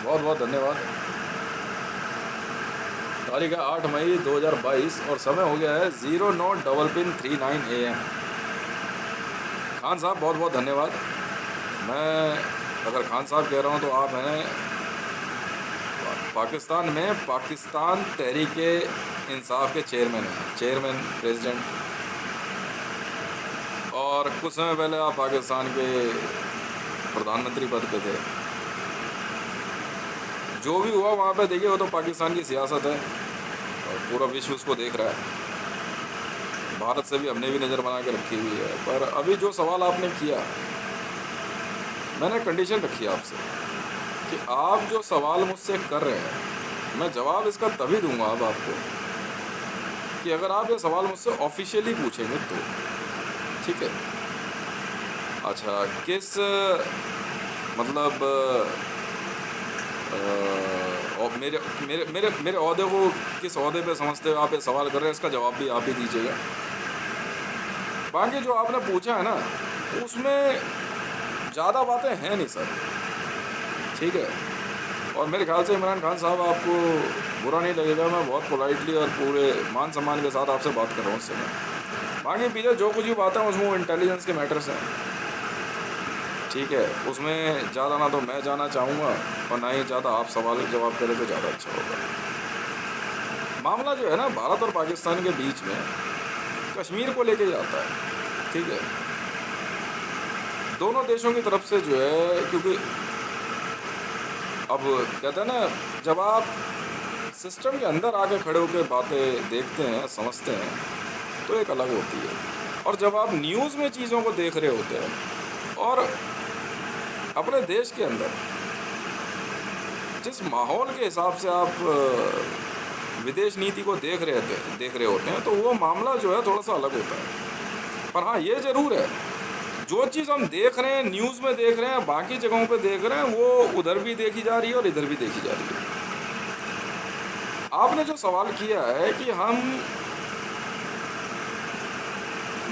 बहुत बहुत धन्यवाद। तारीख है 8 मई 2022 और समय हो गया है 09:39 AM। खान साहब बहुत बहुत धन्यवाद। मैं अगर खान साहब कह रहा हूँ तो आप हैं पाकिस्तान में पाकिस्तान तहरीक इंसाफ के चेयरमैन हैं, चेयरमैन प्रेसिडेंट। और कुछ समय पहले आप पाकिस्तान के प्रधानमंत्री पद पे थे। जो भी हुआ वहाँ पे देखिए, वो तो पाकिस्तान की सियासत है और पूरा विश्व उसको देख रहा है। भारत से भी हमने भी नज़र बना के रखी हुई है। पर अभी जो सवाल आपने किया, मैंने कंडीशन रखी है आपसे कि आप जो सवाल मुझसे कर रहे हैं, मैं जवाब इसका तभी दूंगा अब आपको कि अगर आप ये सवाल मुझसे ऑफिशियली पूछेंगे तो। ठीक है? अच्छा, किस मतलब और मेरे मेरे मेरे मेरे ओहदे को किस ओहदे पे समझते हुए आप ये सवाल कर रहे हैं, इसका जवाब भी आप ही दीजिएगा। बाकी जो आपने पूछा है ना, उसमें ज़्यादा बातें हैं नहीं सर। ठीक है? और मेरे ख्याल से इमरान खान साहब, आपको बुरा नहीं लगेगा, मैं बहुत पोलाइटली और पूरे मान सम्मान के साथ आपसे बात कर रहा हूँ इस समय। बाकी पीछे जो कुछ भी बातें हैं उसमें इंटेलिजेंस के मैटर्स हैं। ठीक है? उसमें ज़्यादा ना तो मैं जाना चाहूँगा और ना ही ज़्यादा आप सवाल जवाब करें तो ज़्यादा अच्छा होगा। मामला जो है ना, भारत और पाकिस्तान के बीच में कश्मीर को लेके जाता है। ठीक है? दोनों देशों की तरफ से जो है, क्योंकि अब कहते हैं ना, जब आप सिस्टम के अंदर आके खड़े होकर बातें देखते हैं, समझते हैं, तो एक अलग होती है। और जब आप न्यूज़ में चीज़ों को देख रहे होते हैं और अपने देश के अंदर जिस माहौल के हिसाब से आप विदेश नीति को देख रहे होते हैं, तो वो मामला जो है थोड़ा सा अलग होता है। पर हाँ, ये ज़रूर है, जो चीज़ हम देख रहे हैं, न्यूज़ में देख रहे हैं, बाकी जगहों पे देख रहे हैं, वो उधर भी देखी जा रही है और इधर भी देखी जा रही है। आपने जो सवाल किया है कि हम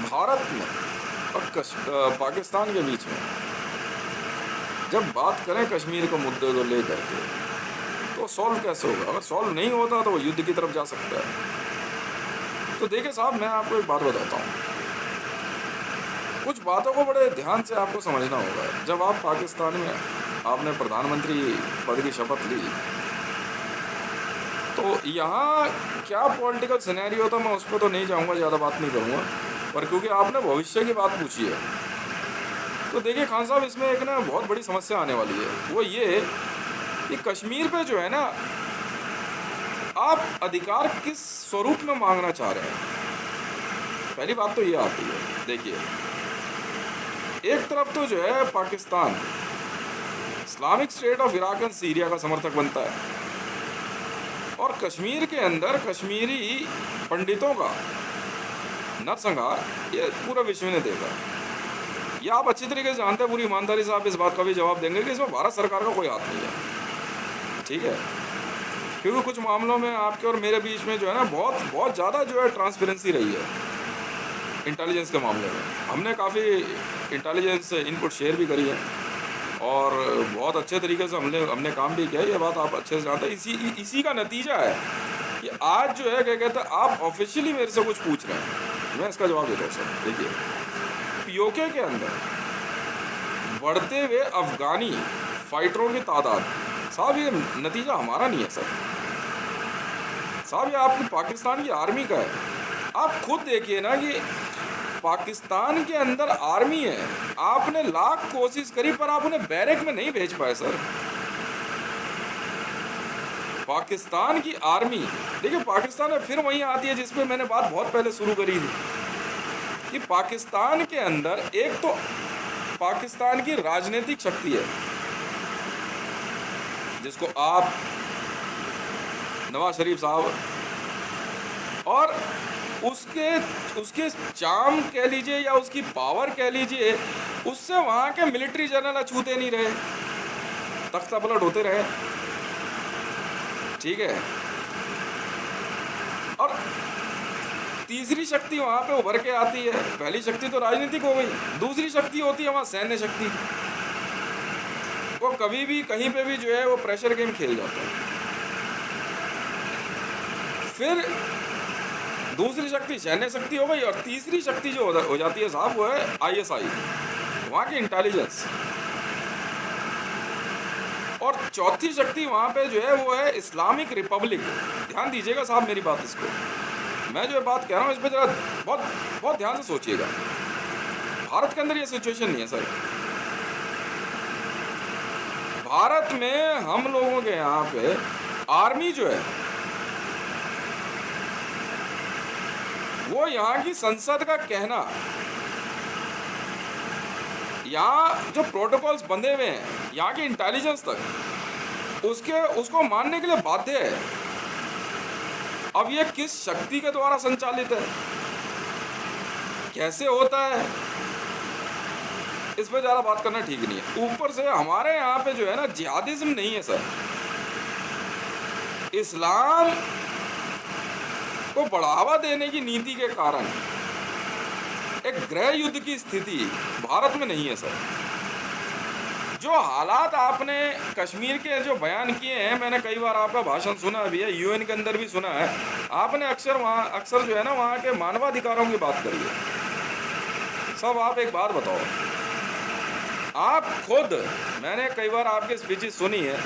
भारत में और पाकिस्तान के बीच में जब बात करें कश्मीर के मुद्दे को लेकर के, तो सॉल्व कैसे होगा? अगर सॉल्व नहीं होता तो वो युद्ध की तरफ जा सकता है। तो देखिए साहब, मैं आपको एक बात बताता हूँ, कुछ बातों को बड़े ध्यान से आपको समझना होगा। जब आप पाकिस्तान में आपने प्रधानमंत्री पद की शपथ ली, तो यहाँ क्या पॉलिटिकल सिनेरियो था, मैं उस पर तो नहीं जाऊँगा, ज़्यादा बात नहीं करूँगा। पर क्योंकि आपने भविष्य की बात पूछी है, तो देखिए खान साहब, इसमें एक ना बहुत बड़ी समस्या आने वाली है। वो ये कि कश्मीर पे जो है ना, आप अधिकार किस स्वरूप में मांगना चाह रहे हैं, पहली बात तो ये आती है। देखिए, एक तरफ तो जो है Pakistan Islamic state of Iraq and Syria का समर्थक बनता है, और कश्मीर के अंदर कश्मीरी पंडितों का नरसंहार ये पूरा विश्व ने देखा। ये आप अच्छी तरीके से जानते हैं, पूरी ईमानदारी से आप इस बात का भी जवाब देंगे कि इसमें भारत सरकार का कोई हाथ नहीं है। ठीक है? क्योंकि कुछ मामलों में आपके और मेरे बीच में जो है ना, बहुत बहुत ज़्यादा जो है ट्रांसपेरेंसी रही है इंटेलिजेंस के मामले में। हमने काफ़ी इंटेलिजेंस इनपुट शेयर भी करी है और बहुत अच्छे तरीके से हमने काम भी किया है। ये बात आप अच्छे से जानते हैं। इसी का नतीजा है कि आज जो है, क्या कहते हैं, आप ऑफिशियली मेरे से कुछ पूछ रहे हैं, मैं इसका जवाब देता हूँ सर। देखिए, पीओके के अंदर बढ़ते हुए अफगानी फाइटरों की तादाद, साहब ये नतीजा हमारा नहीं है सर। साहब, ये आपकी पाकिस्तान की आर्मी का है। आप खुद देखिए ना कि पाकिस्तान के अंदर आर्मी है, आपने लाख कोशिश करी पर आप उन्हें बैरक में नहीं भेज पाए सर। पाकिस्तान की आर्मी, देखिए पाकिस्तान में फिर वहीं आती है जिस पे मैंने बात बहुत पहले शुरू करी थी कि पाकिस्तान के अंदर एक तो पाकिस्तान की राजनीतिक शक्ति है, जिसको आप नवाज शरीफ साहब, और उसके चार्म कह लीजिए या उसकी पावर कह लीजिए, उससे वहाँ के मिलिट्री जनरल अछूते नहीं रहे, तख्ता पलट होते रहे। ठीक है? और तीसरी शक्ति वहाँ पे उभर के आती है। पहली शक्ति तो राजनीतिक हो गई, दूसरी शक्ति होती है वहाँ सैन्य शक्ति। वो कभी भी कहीं पे भी जो है वो प्रेशर गेम खेल जाता है। फिर दूसरी शक्ति सैन्य शक्ति हो गई, और तीसरी शक्ति जो हो जाती है साहब वो है ISI, वहाँ की इंटेलिजेंस। और चौथी शक्ति वहाँ पे जो है वो है इस्लामिक रिपब्लिक। ध्यान दीजिएगा साहब मेरी बात, इसको मैं जो बात कह रहा हूँ इस पर जरा बहुत बहुत ध्यान से सोचिएगा। भारत के अंदर ये सिचुएशन नहीं है सर। भारत में हम लोगों के यहाँ पे आर्मी जो है वो यहाँ की संसद का कहना, यहाँ जो प्रोटोकॉल्स बंधे हुए हैं, यहाँ की इंटेलिजेंस तक उसको मानने के लिए बाध्य है। अब ये किस शक्ति के द्वारा संचालित है, कैसे होता है, इस पर ज़्यादा बात करना ठीक नहीं है। ऊपर से हमारे यहाँ पे जो है ना जिहादिज्म नहीं है सर। इस्लाम को बढ़ावा देने की नीति के कारण एक गृह युद्ध की स्थिति भारत में नहीं है सर। जो हालात आपने कश्मीर के जो बयान किए हैं, मैंने कई बार आपका भाषण सुना भी है, UN के अंदर भी सुना है। आपने अक्सर जो है ना वहाँ के मानवाधिकारों की बात करी है। सब आप एक बात बताओ, आप खुद, मैंने कई बार आपके स्पीचेस सुनी है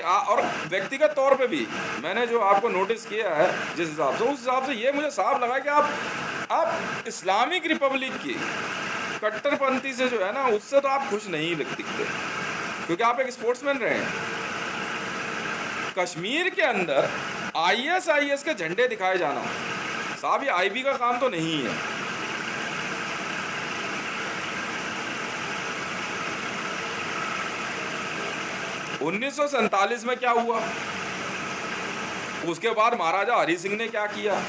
और व्यक्तिगत तौर पे भी मैंने जो आपको नोटिस किया है जिस हिसाब से, उस हिसाब से ये मुझे साफ लगा कि आप इस्लामिक रिपब्लिक की कट्टरपंथी से जो है ना उससे तो आप खुश नहीं दिखते, क्योंकि आप एक स्पोर्ट्समैन रहे हैं। कश्मीर के अंदर ISIS के झंडे दिखाए जाना साहब, ये IB का काम तो नहीं है। (1947) में क्या हुआ, उसके बाद महाराजा हरि सिंह ने क्या किया,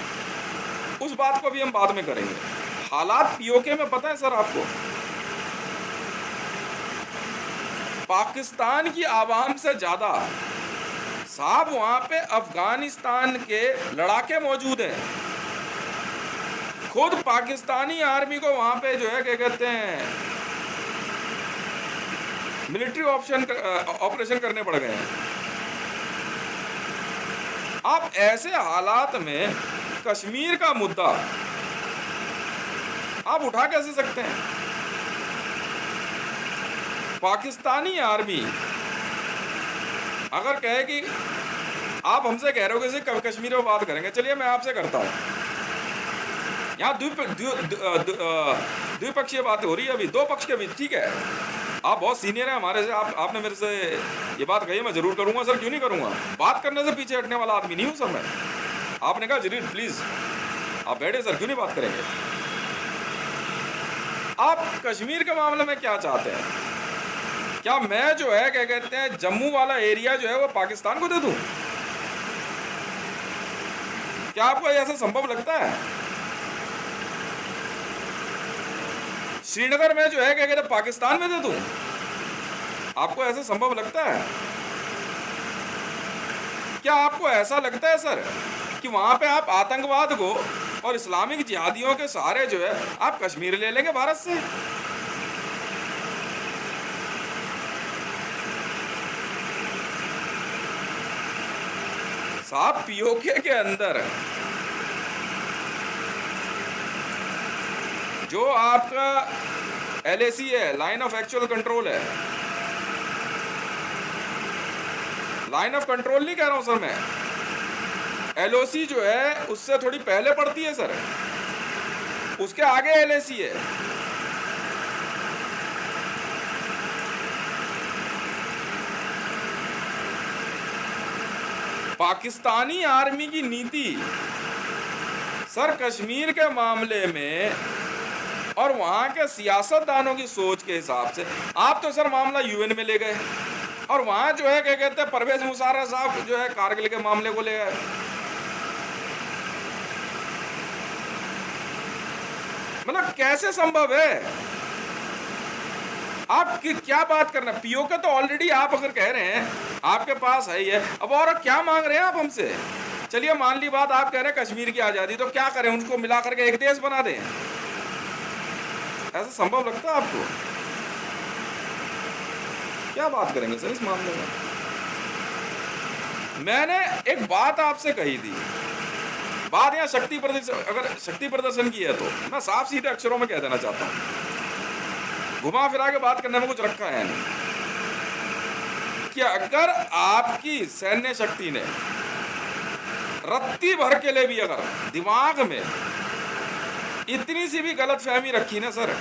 उस बात को भी हम बाद में करेंगे। हालात POK में पता है सर आपको, पाकिस्तान की आवाम से ज्यादा साहब वहां पे अफगानिस्तान के लड़ाके मौजूद हैं। खुद पाकिस्तानी आर्मी को वहां पे जो है क्या कहते हैं मिलिट्री ऑपरेशन करने पड़ गए हैं। आप ऐसे हालात में कश्मीर का मुद्दा आप उठा कैसे सकते हैं? पाकिस्तानी आर्मी अगर कहे कि आप हमसे कह रहे हो कि कश्मीर में बात करेंगे, चलिए मैं आपसे करता हूं। यहाँ द्विपक्षीय बात हो रही है अभी, दो पक्ष के बीच, ठीक है। आप बहुत सीनियर हैं हमारे से, आपने मेरे से ये बात कही, मैं जरूर करूंगा सर, क्यों नहीं करूंगा। बात करने से पीछे हटने वाला आदमी नहीं हूं सर मैं। आपने कहा जरूर प्लीज आप बैठे सर, क्यों नहीं बात करेंगे। आप कश्मीर के मामले में क्या चाहते हैं? क्या मैं जो है क्या कहते हैं जम्मू वाला एरिया जो है वो पाकिस्तान को दे दूं? क्या आपको ऐसा संभव लगता है? श्रीनगर में जो है क्या कहते हैं पाकिस्तान में दे दूं? आपको ऐसा संभव लगता है? क्या आपको ऐसा लगता है सर कि वहां पे आप आतंकवाद को और इस्लामिक जिहादियों के सहारे जो है आप कश्मीर ले लेंगे भारत से? साहब POK के अंदर जो आपका LAC है, लाइन ऑफ एक्चुअल कंट्रोल है, लाइन ऑफ कंट्रोल नहीं कह रहा हूं सर मैं, LOC जो है उससे थोड़ी पहले पड़ती है सर, उसके आगे LAC है। पाकिस्तानी आर्मी की नीति सर कश्मीर के मामले में और वहां के सियासतदानों की सोच के हिसाब से आप तो सर मामला UN में ले गए, और वहां जो है क्या कहते हैं परवेज मुशर्रफ साहब जो है कारगिल के मामले को ले गए। मतलब कैसे संभव है? आप क्या बात करना, POK तो ऑलरेडी आप अगर कह रहे हैं आपके पास है ही है, अब और क्या मांग रहे हैं आप हमसे? चलिए मान ली बात, आप कह रहे हैं कश्मीर की आजादी, तो क्या करें, उनको मिला करके एक देश बना दें? ऐसा संभव लगता है आपको? क्या बात करेंगे सर इस मामले में? मैंने एक बात आपसे कही थी, बात यहाँ शक्ति प्रदर्शन, अगर शक्ति प्रदर्शन की है तो मैं साफ सीधे अक्षरों में कह देना चाहता हूँ, घुमा फिरा के बात करने में कुछ रखा है नहीं, कि अगर आपकी सैन्य शक्ति ने रत्ती भर के लिए भी अगर दिमाग में इतनी सी भी गलत फहमी रखी ना सर,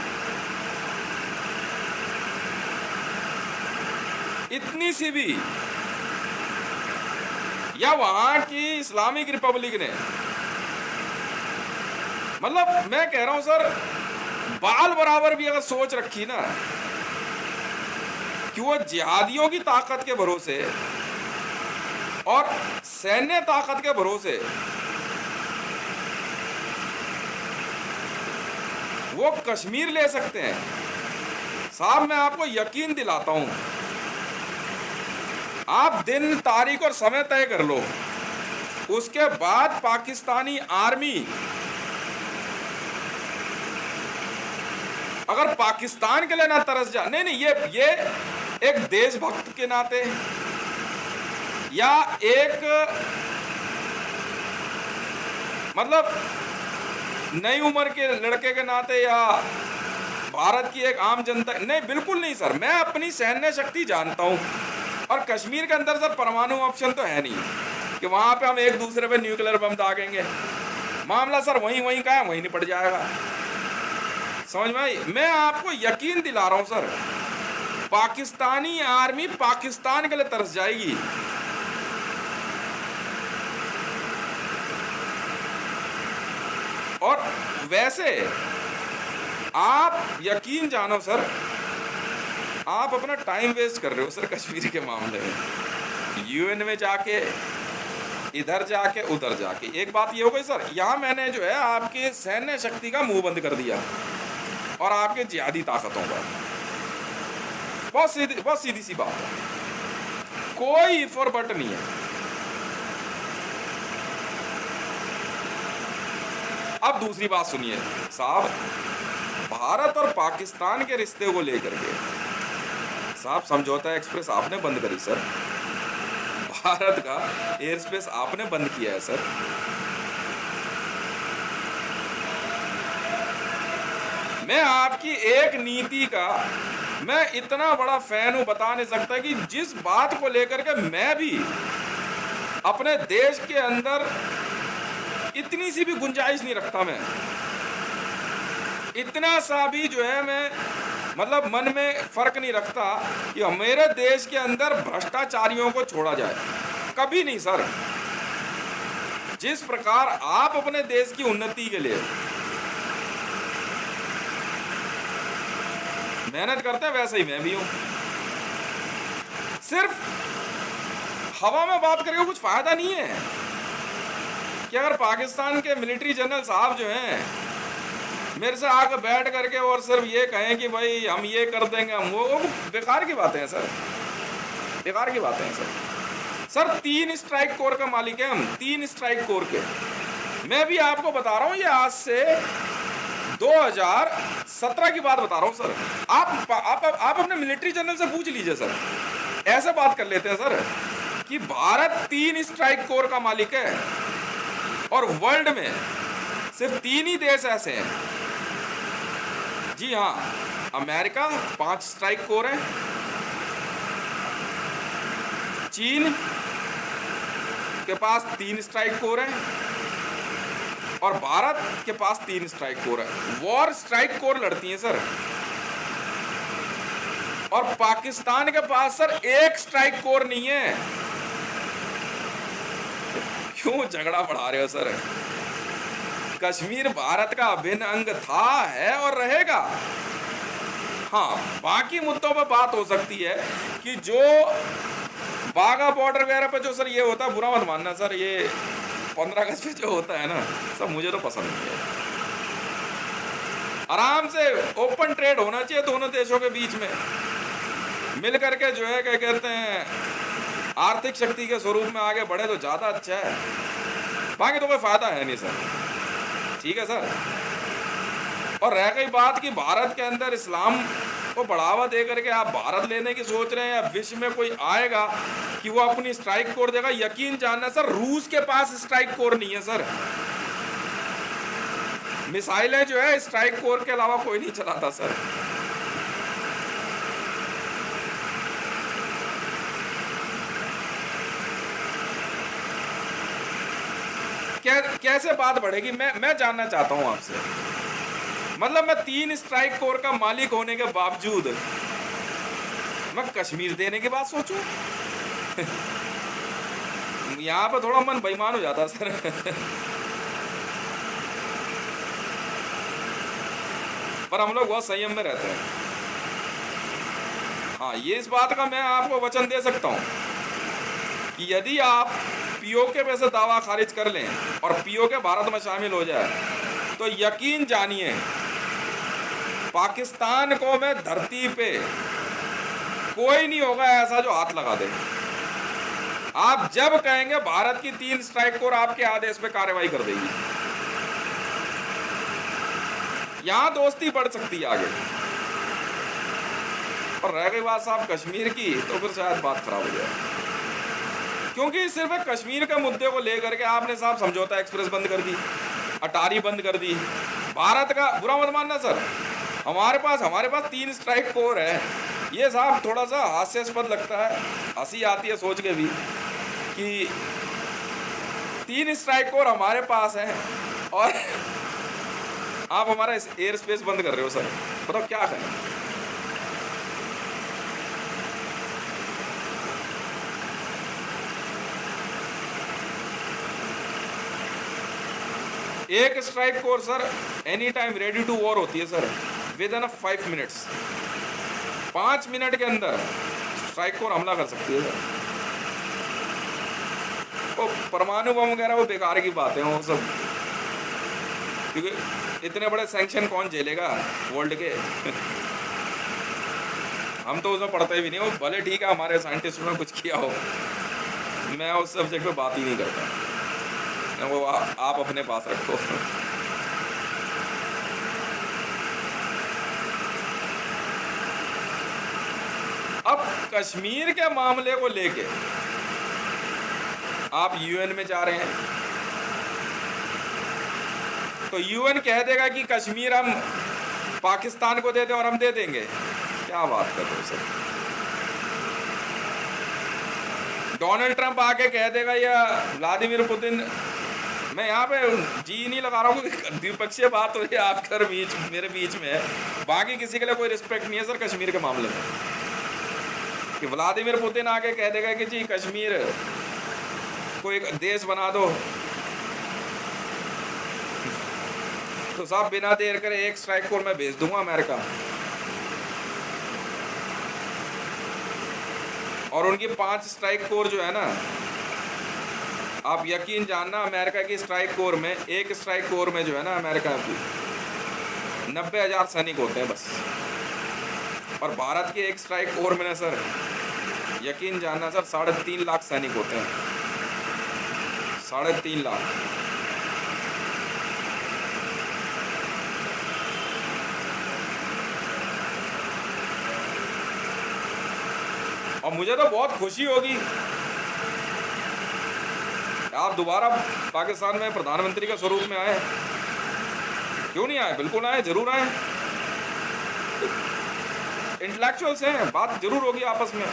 इतनी सी भी, या वहां की इस्लामिक रिपब्लिक ने, मतलब मैं कह रहा हूं सर, बाल बराबर भी अगर सोच रखी ना कि वो जिहादियों की ताकत के भरोसे और सैन्य ताकत के भरोसे वो कश्मीर ले सकते हैं, साहब मैं आपको यकीन दिलाता हूं, आप दिन तारीख और समय तय कर लो, उसके बाद पाकिस्तानी आर्मी अगर पाकिस्तान के लिए ना तरस जा, नहीं नहीं, ये एक देशभक्त के नाते या एक मतलब नई उम्र के लड़के के नाते या भारत की एक आम जनता, नहीं बिल्कुल नहीं सर, मैं अपनी सैन्य शक्ति जानता हूं, और कश्मीर के अंदर सर परमाणु ऑप्शन तो है नहीं कि वहां पे हम एक दूसरे पे न्यूक्लियर बम दागेंगे, मामला सर वहीं का है, वहीं निपट जाएगा, समझ में आई? मैं आपको यकीन दिला रहा हूं सर, पाकिस्तानी आर्मी पाकिस्तान के लिए तरस जाएगी। और वैसे आप यकीन जानो सर, आप अपना टाइम वेस्ट कर रहे हो सर कश्मीर के मामले में, यूएन में जाके, इधर जाके, उधर जाके। एक बात ये हो गई सर, यहाँ मैंने जो है आपके सैन्य शक्ति का मुंह बंद कर दिया और आपके जिहादी ताकतों का, बहुत सीधी सी बात है, कोई इफ और बट नहीं है। अब दूसरी बात सुनिए साहब, भारत और पाकिस्तान के रिश्ते को लेकर के साहब समझौता एक्सप्रेस आपने बंद करी सर, भारत का एयर स्पेस आपने बंद किया है सर, मैं आपकी एक नीति का मैं इतना बड़ा फैन हूं, बता नहीं सकता कि जिस बात को लेकर के मैं भी अपने देश के अंदर इतनी सी भी गुंजाइश नहीं रखता, मैं इतना सा भी जो है मैं मतलब मन में फर्क नहीं रखता कि मेरे देश के अंदर भ्रष्टाचारियों को छोड़ा जाए, कभी नहीं सर। जिस प्रकार आप अपने देश की उन्नति के लिए मेहनत करते हैं, वैसे ही मैं भी हूं। सिर्फ हवा में बात करके कुछ फायदा नहीं है कि अगर पाकिस्तान के मिलिट्री जनरल साहब जो हैं मेरे से आकर बैठ करके और सिर्फ ये कहें कि भाई हम ये कर देंगे, हम वो बेकार की बातें हैं सर, बेकार की बातें हैं सर। सर 3 स्ट्राइक कोर का मालिक है हम, 3 स्ट्राइक कोर के। मैं भी आपको बता रहा हूँ, ये आज से 2017 की बात बता रहा हूँ सर। आप अपने मिलिट्री जनरल से पूछ लीजिए सर, ऐसे बात कर लेते हैं सर कि भारत 3 स्ट्राइक कोर का मालिक है और वर्ल्ड में सिर्फ 3 ही देश ऐसे हैं, जी हाँ, अमेरिका 5 स्ट्राइक कोर है, चीन के पास 3 स्ट्राइक कोर है और भारत के पास 3 स्ट्राइक कोर है। वॉर स्ट्राइक कोर लड़ती हैं सर, और पाकिस्तान के पास सर 1 स्ट्राइक कोर नहीं है। क्यों झगड़ा बढ़ा रहे हो सर? कश्मीर भारत का अभिन्न अंग था, है और रहेगा। हाँ, बाकी मुद्दों पर बात हो सकती है कि जो बाघा बॉर्डर वगैरह पे जो सर ये होता है, बुरा मत मानना सर, ये 15 अगस्त पे जो होता है ना सब, मुझे तो पसंद नहीं है। आराम से ओपन ट्रेड होना चाहिए दोनों देशों के बीच में, मिल करके जो है क्या कहते हैं आर्थिक शक्ति के स्वरूप में आगे बढ़े तो ज़्यादा अच्छा है, बाकी तो कोई फायदा है नहीं सर। ठीक है सर। और रह गई बात कि भारत के अंदर इस्लाम वो बढ़ावा दे करके आप भारत लेने की सोच रहे हैं, या विश्व में कोई आएगा कि वो अपनी स्ट्राइक कोर देगा? यकीन जानना सर, रूस के पास स्ट्राइक कोर नहीं है सर। मिसाइलें जो है स्ट्राइक कोर के अलावा कोई नहीं चलाता सर। कैसे बात बढ़ेगी? मैं जानना चाहता हूं आपसे। मतलब मैं 3 स्ट्राइक कोर का मालिक होने के बावजूद मैं कश्मीर देने की बात सोचूं? यहाँ पे थोड़ा मन बेईमान हो जाता सर। पर हम लोग बहुत संयम में रहते हैं। हाँ, ये इस बात का मैं आपको वचन दे सकता हूँ कि यदि आप पीओके पे से दावा खारिज कर लें और पीओके भारत में शामिल हो जाए, तो यकीन जानिए पाकिस्तान को मैं धरती पे कोई नहीं होगा ऐसा जो हाथ लगा दे। आप जब कहेंगे भारत की 3 स्ट्राइक कोर आपके आदेश पे कार्रवाई कर देगी। यहां दोस्ती बढ़ सकती है आगे। और रह गई बात साहब कश्मीर की, तो फिर शायद बात खराब हो जाए, क्योंकि सिर्फ कश्मीर के मुद्दे को लेकर के आपने साहब समझौता एक्सप्रेस बंद कर दी, अटारी बंद कर दी। भारत का बुरा मत मानना सर, हमारे पास 3 स्ट्राइक कोर है। ये साहब थोड़ा सा हास्यास्पद लगता है, हंसी आती है सोच के भी कि 3 स्ट्राइक कोर हमारे पास है और आप हमारा एयर स्पेस बंद कर रहे हो सर। बताओ क्या करें? एक strike core sir any time ready to war होती है sir, within 5 minutes. 5 minute के अंदर स्ट्राइक कोर हमला कर सकती है सर। वो परमाणु बम वगैरह वो बेकार की बातें हैं वो सब, क्योंकि इतने बड़े सैंक्शन कौन झेलेगा वर्ल्ड के। हम तो उसमें पढ़ते भी नहीं हो, भले ठीक है हमारे साइंटिस्टों ने कुछ किया हो, मैं उस सब्जेक्ट पे बात ही नहीं करता। वो आप अपने पास रखो। अब कश्मीर के मामले को लेके आप यूएन में जा रहे हैं, तो यूएन कह देगा कि कश्मीर हम पाकिस्तान को दे दें और हम दे देंगे। क्या बात कर रहे हो सर? डोनाल्ड ट्रंप आके कह देगा या व्लादिमीर पुतिन, मैं यहाँ पे जी नहीं लगा रहा हूँ, द्विपक्षीय बात हो रही है आपके बीच मेरे बीच में, बाकी किसी के लिए कोई रिस्पेक्ट नहीं है सर कश्मीर के मामले में। कि व्लादिमीर पुतिन आके कह देगा कि जी कश्मीर को एक देश बना दो, तो साहब बिना देर करे एक स्ट्राइक कोर मैं भेज दूंगा अमेरिका, और उनकी 5 स्ट्राइक कोर जो है ना, आप यकीन जानना अमेरिका की स्ट्राइक कोर में, एक स्ट्राइक कोर में जो है ना अमेरिका की 90,000 सैनिक होते हैं बस। और भारत के एक स्ट्राइक कोर में ना सर यकीन जानना सर 3.5 लाख सैनिक होते हैं, 3.5 लाख। और मुझे तो बहुत खुशी होगी आप दोबारा पाकिस्तान में प्रधानमंत्री के स्वरूप में आए। क्यों नहीं आए? बिल्कुल आए, जरूर आए। इंटेलेक्चुअल्स हैं, बात जरूर होगी आपस में।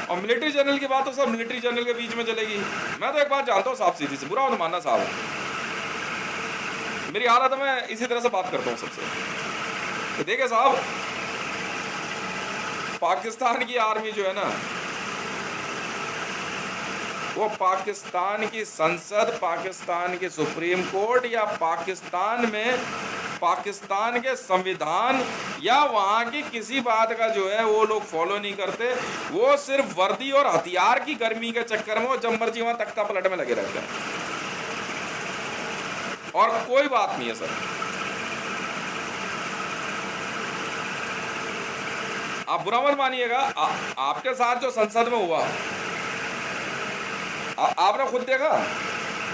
और मिलिट्री जनरल की बात तो सब मिलिट्री जनरल के बीच में चलेगी। मैं तो एक बात जानता हूँ साफ सीधी सी, बुरा मत मानना साहब, मेरी हालत में इसी तरह से बात करता हूँ सबसे। तो देखिए साहब, पाकिस्तान की आर्मी जो है ना, वो पाकिस्तान की संसद, पाकिस्तान की सुप्रीम कोर्ट या पाकिस्तान में पाकिस्तान के संविधान या वहाँ की किसी बात का जो है वो लोग फॉलो नहीं करते। वो सिर्फ वर्दी और हथियार की गर्मी के चक्कर में वो जब मर्जी वहाँ तख्ता पलट में लगे रहते हैं, और कोई बात नहीं है सर। आप बुरा मत मानिएगा, आपके साथ जो संसद में हुआ आपने खुद देखा,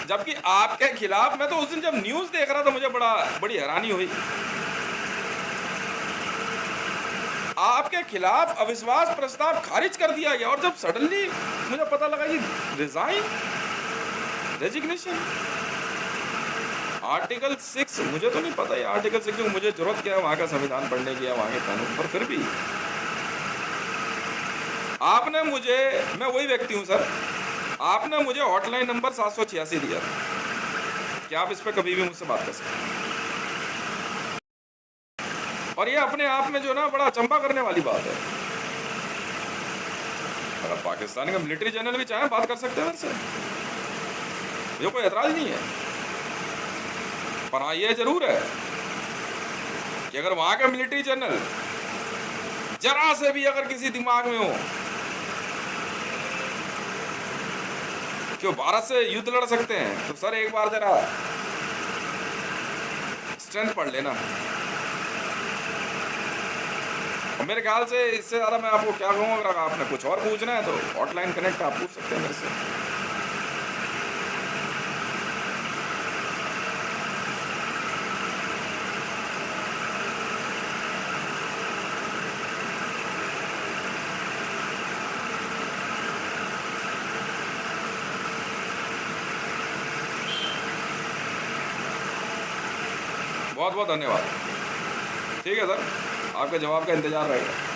जबकि आपके खिलाफ मैं तो उस दिन जब न्यूज़ देख रहा था मुझे बड़ी हैरानी हुई। आपके खिलाफ अविश्वास प्रस्ताव खारिज कर दिया गया, और जब सडनली मुझे पता लगा कि रिजाइन, रेजिग्नेशन, आर्टिकल 6, मुझे तो नहीं पता ये आर्टिकल 6, मुझे जरूरत क्या है वहाँ का संविधान पढ़ने की या वहाँ के कानून, पर फिर भी आपने मुझे, मैं वही व्यक्ति हूँ सर, आपने मुझे हॉटलाइन नंबर 786 दिया था कि आप इस पर कभी भी मुझसे बात कर सकते हैं, और ये अपने आप में जो ना बड़ा अचंभा करने वाली बात है। अगर पाकिस्तान का मिलिट्री जनरल भी चाहे बात कर सकते हैं मेरे से, मुझे कोई एतराज नहीं है, पर हाँ ये जरूर है कि अगर वहां का मिलिट्री जनरल जरा से भी अगर किसी दिमाग में हो कि वो भारत से युद्ध लड़ सकते हैं, तो सर एक बार जरा स्ट्रेंथ पढ़ लेना। और मेरे ख्याल से इससे ज़्यादा मैं आपको क्या कहूँ, अगर आपने कुछ और पूछना है तो हॉटलाइन कनेक्ट आप पूछ सकते हैं मेरे से। बहुत बहुत धन्यवाद। ठीक है सर, आपके जवाब का इंतजार रहेगा।